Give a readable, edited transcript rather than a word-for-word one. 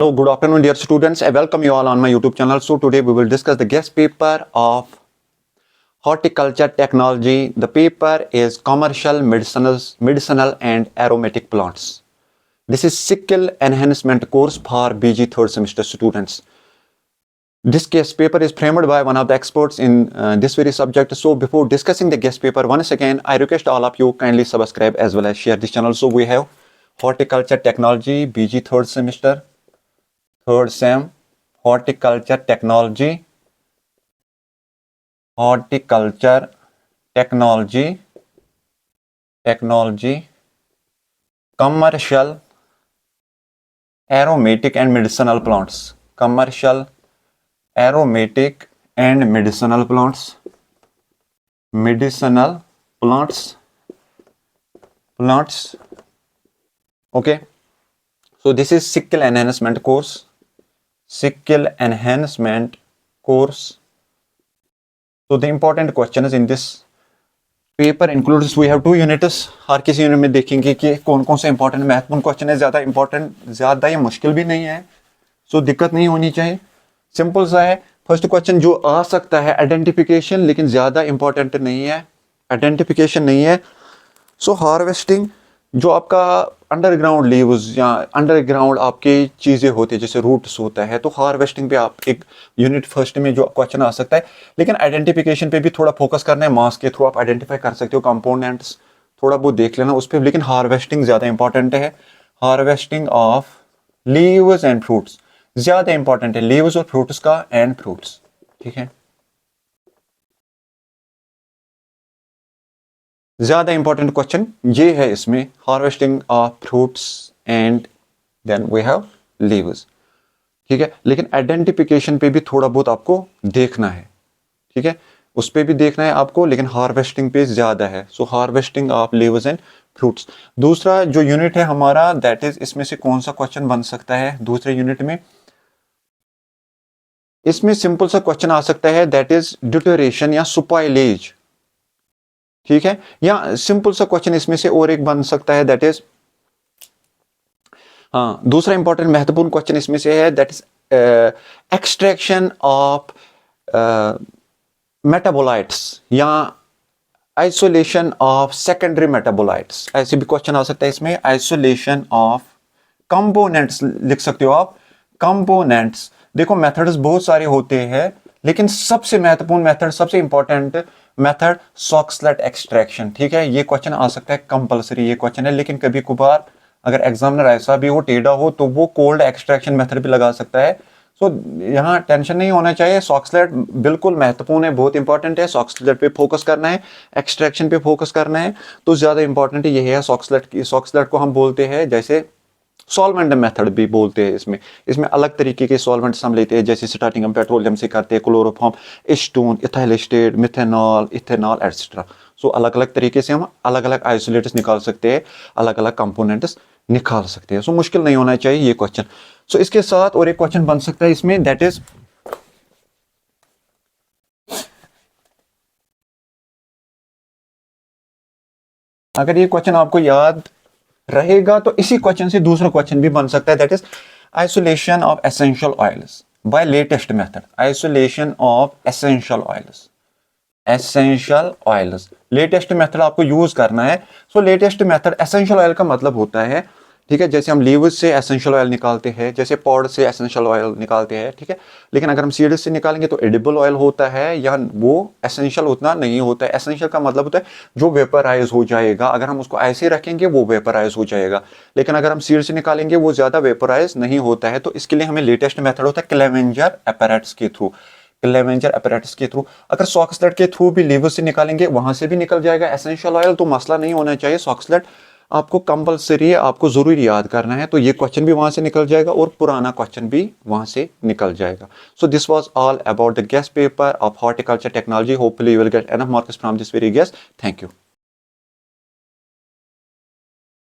Hello, good afternoon, dear students. I welcome you all on my YouTube channel. So today we will discuss the guest paper of horticulture technology. The paper is commercial medicinal and aromatic plants. This is skill enhancement course for BG third semester students. This guest paper is framed by one of the experts in this very subject. So before discussing the guest paper, once again, I request all of you kindly subscribe as well as share this channel. So we have horticulture technology, BG third semester, third sem, horticulture technology, commercial, aromatic and medicinal plants, commercial, aromatic and medicinal plants, okay. So this is skill enhancement course. So the important questions in this paper includes, we have 2 units. हर किसी unit में देखेंगे कि कौन कौन से important महत्वपूर्ण question है. ज़्यादा ये मुश्किल भी नहीं है, सो दिक्कत नहीं होनी चाहिए, सिंपल सा है. फर्स्ट क्वेश्चन जो आ सकता है आइडेंटिफिकेशन, लेकिन ज़्यादा इंपॉर्टेंट नहीं है, आइडेंटिफिकेशन नहीं है. सो हार्वेस्टिंग, जो आपका अंडरग्राउंड लीव्स या अंडरग्राउंड आपकी चीज़ें होती है जैसे रूट्स होता है, तो हार्वेस्टिंग पे आप एक यूनिट फर्स्ट में जो क्वेश्चन आ सकता है. लेकिन आइडेंटिफिकेशन पे भी थोड़ा फोकस करना है. मास के थ्रू आप आइडेंटिफाई कर सकते हो कंपोनेंट्स, थोड़ा बहुत देख लेना उस पर. लेकिन हार्वेस्टिंग ज़्यादा इंपॉर्टेंट है. Harvesting of leaves and fruits ज़्यादा इंपॉर्टेंट है, लीव्स और फ्रूट्स का एंड फ्रूट्स, ठीक है. ज़्यादा इंपॉर्टेंट क्वेश्चन ये है इसमें, harvesting of fruits and then we have leaves, ठीक है. लेकिन आइडेंटिफिकेशन पे भी थोड़ा बहुत आपको देखना है, ठीक है, उस पे भी देखना है आपको, लेकिन हार्वेस्टिंग पे ज़्यादा है. So harvesting of leaves and fruits. दूसरा जो यूनिट है हमारा, दैट इज, इसमें से कौन सा क्वेश्चन बन सकता है दूसरे यूनिट में. इसमें सिंपल सा क्वेश्चन आ सकता है, दैट इज डिटोरेशन या सुपाइलेज, ठीक है. या सिंपल सा क्वेश्चन इसमें से और एक बन सकता है, दैट इज, हाँ, दूसरा इंपॉर्टेंट महत्वपूर्ण क्वेश्चन इसमें से है, that is extraction of metabolites या आइसोलेशन ऑफ सेकेंडरी मेटाबोलाइट्स. ऐसे भी क्वेश्चन आ सकता है इसमें. आइसोलेशन ऑफ कंपोनेंट्स लिख सकते हो आप, कंपोनेंट्स. देखो मेथड्स बहुत सारे होते हैं, लेकिन सबसे महत्वपूर्ण मेथड, सबसे इंपॉर्टेंट मेथड सॉक्सलेट एक्सट्रैक्शन, ठीक है. ये क्वेश्चन आ सकता है, कंपलसरी ये क्वेश्चन है. लेकिन कभी कभार अगर एग्जामिनर ऐसा भी हो, टेढ़ा हो, तो वो कोल्ड एक्सट्रैक्शन मेथड भी लगा सकता है. सो यहाँ टेंशन नहीं होना चाहिए. सॉक्सलेट बिल्कुल महत्वपूर्ण है, बहुत इंपॉर्टेंट है. सॉक्सलेट पे फोकस करना है, एक्सट्रैक्शन पे फोकस करना है, तो ज्यादा इंपॉर्टेंट ये है सॉक्सलेट की. सॉक्सलेट को हम बोलते हैं जैसे सॉल्वेंट मेथड भी बोलते हैं. इसमें अलग तरीके के सॉल्वेंट्स हम लेते हैं, जैसे स्टार्टिंग हम पेट्रोलियम से करते हैं, chloroform, acetone, ethyl acetate, methanol, ethanol et cetera. So अलग अलग तरीके से हम अलग अलग आइसोलेट्स निकाल सकते हैं, अलग अलग कंपोनेंट्स निकाल सकते हैं. सो मुश्किल नहीं होना चाहिए ये क्वेश्चन. सो इसके साथ और एक क्वेश्चन बन सकता है इसमें, दैट इज, अगर ये क्वेश्चन आपको याद रहेगा तो इसी क्वेश्चन से दूसरा क्वेश्चन भी बन सकता है, that is isolation of essential oils by latest method. Isolation of essential oils, latest method आपको यूज करना है. So latest method, essential oil का मतलब होता है, ठीक है, जैसे हम लीव्स से एसेंशियल ऑयल निकालते हैं, जैसे पॉड से एसेंशियल ऑयल निकालते हैं, ठीक है. लेकिन अगर हम सीड्स से निकालेंगे तो एडिबल ऑयल होता है, या वो एसेंशियल उतना नहीं होता है. एसेंशियल का मतलब होता है जो वेपराइज हो जाएगा, अगर हम उसको ऐसे रखेंगे वो वेपराइज हो जाएगा. लेकिन अगर हम सीड से निकालेंगे वो ज्यादा वेपराइज नहीं होता है. तो इसके लिए हमें लेटेस्ट मेथड होता है क्लेवेंजर अपैरेटस के थ्रू. अगर सॉक्सलेट के थ्रू भी लीवर से निकालेंगे, वहां से भी निकल जाएगा एसेंशियल ऑयल, तो मसला नहीं होना चाहिए. सॉक्सलेट आपको कंपलसरी है, आपको जरूरी याद करना है, तो ये क्वेश्चन भी वहां से निकल जाएगा और पुराना क्वेश्चन भी वहां से निकल जाएगा. So this was all about the guest paper of horticulture technology. Hopefully you will get enough marks from this very guest. Thank you.